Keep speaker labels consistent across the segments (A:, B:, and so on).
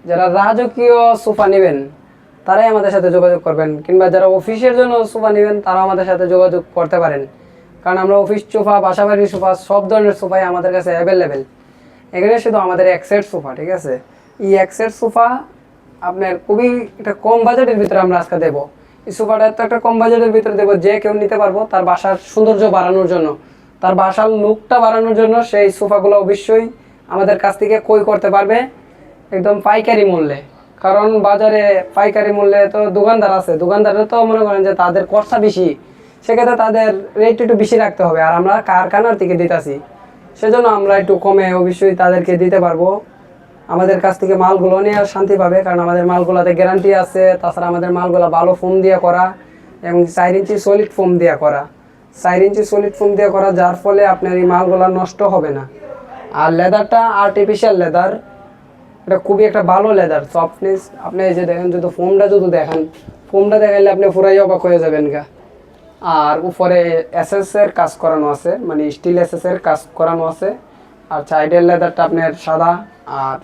A: যারা রাজকীয় সোফা নেবেন তারাই আমাদের সাথে যোগাযোগ করবেন, কিংবা যারা অফিসের জন্য সোফা নেবেন তারাও আমাদের সাথে যোগাযোগ করতে পারেন। কারণ আমরা অফিস সোফা, বাসাবাড়ির সোফা, সব ধরনের সোফাই আমাদের কাছে অ্যাভেলেবেল। এখানে শুধু আমাদের এক সেট সোফা, ঠিক আছে? এই এক সেট সোফা আপনার খুবই একটা কম বাজেটের ভিতরে আমরা আজকে দেবো। এই সোফাটা এত একটা কম বাজেটের ভিতরে দেবো যে কেউ নিতে পারবো, তার বাসার সৌন্দর্য বাড়ানোর জন্য, তার বাসার লুকটা বাড়ানোর জন্য সেই সোফাগুলো অবশ্যই আমাদের কাছ থেকে ক্রয় করতে পারবে একদম পাইকারি মূল্যে। কারণ বাজারে পাইকারি মূল্যে তো দোকানদার আছে, দোকানদাররা তো মনে করেন যে তাদের খরচা বেশি, সেক্ষেত্রে তাদের রেট একটু বেশি রাখতে হবে। আর আমরা কারখানার থেকে দিতেছি, সেজন্য আমরা একটু কমে অবশ্যই তাদেরকে দিতে পারবো। আমাদের কাছ থেকে মালগুলো নিয়ে শান্তি পাবে, কারণ আমাদের মালগুলোতে গ্যারান্টি আছে। তাছাড়া আমাদের মালগুলো ভালো ফোম দিয়ে করা এবং 4 ইঞ্চি সলিড ফোম দিয়ে করা, 4 ইঞ্চি সলিড ফোম দিয়ে করা, যার ফলে আপনার এই মালগুলো নষ্ট হবে না। আর লেদারটা আর্টিফিশিয়াল লেদার, এটা খুবই একটা ভালো লেদার, সফটনেস। আপনি এই যে দেখেন, যদি ফোমটা ফোমটা দেখাইলে আপনি পুরাই অবাক হয়ে যাবেন গা। আর উপরে এসএস এর কাজ করানো আছে, মানে স্টিল এসএস এর কাজ করানো আছে। আর সাইডের লেদারটা আপনার সাদা, আর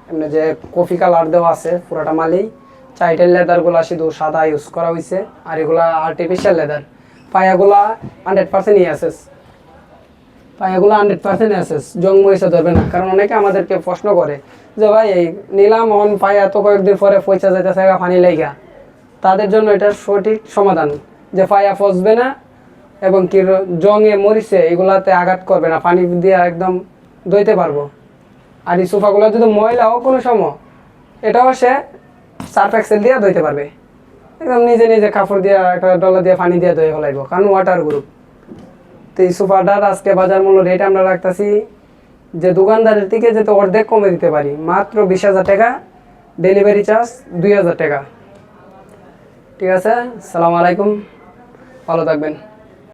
A: এমনি যে কফি কালার দেওয়া আছে পুরোটা মালেই। সাইডের লেদারগুলো শুধু সাদা ইউজ করা হয়েছে, আর এগুলা আর্টিফিশিয়াল লেদার। পায়াগুলা 100% এসএস, পায়াগুলো 100% এসএস, জং মরিচা ধরবে না। কারণ অনেকে আমাদেরকে প্রশ্ন করে যে ভাই এই নিলাম অন পায়া তো কয়েকদিন পরে পয়সা যাইতেছে পানি লাইগা। তাদের জন্য এটার সঠিক সমাধান যে পায়া ফসবে না এবং কি জঙে মরিচে এগুলাতে আঘাত করবে না, পানি দিয়ে একদম ধুইতে পারবো। আর এই সোফাগুলো যদি ময়লাও কোনো সময়, এটাও সে সার্ফ এক্সেল দিয়ে ধুইতে পারবে, একদম নিজে নিজে কাপড় দিয়ে একটা ডলা দিয়ে পানি দিয়ে ধুয়ে ফেলাইব, কারণ ওয়াটার গ্রুপ। তো এই সোফাটার আজকে বাজার মূল্য রেট আমরা রাখতেছি যে দোকানদারের থেকে যেতে অর্ধেক কমে দিতে পারি, মাত্র 20,000 টাকা, ডেলিভারি চার্জ 2,000 টাকা। ঠিক আছে, আসসালামু আলাইকুম, ভালো থাকবেন।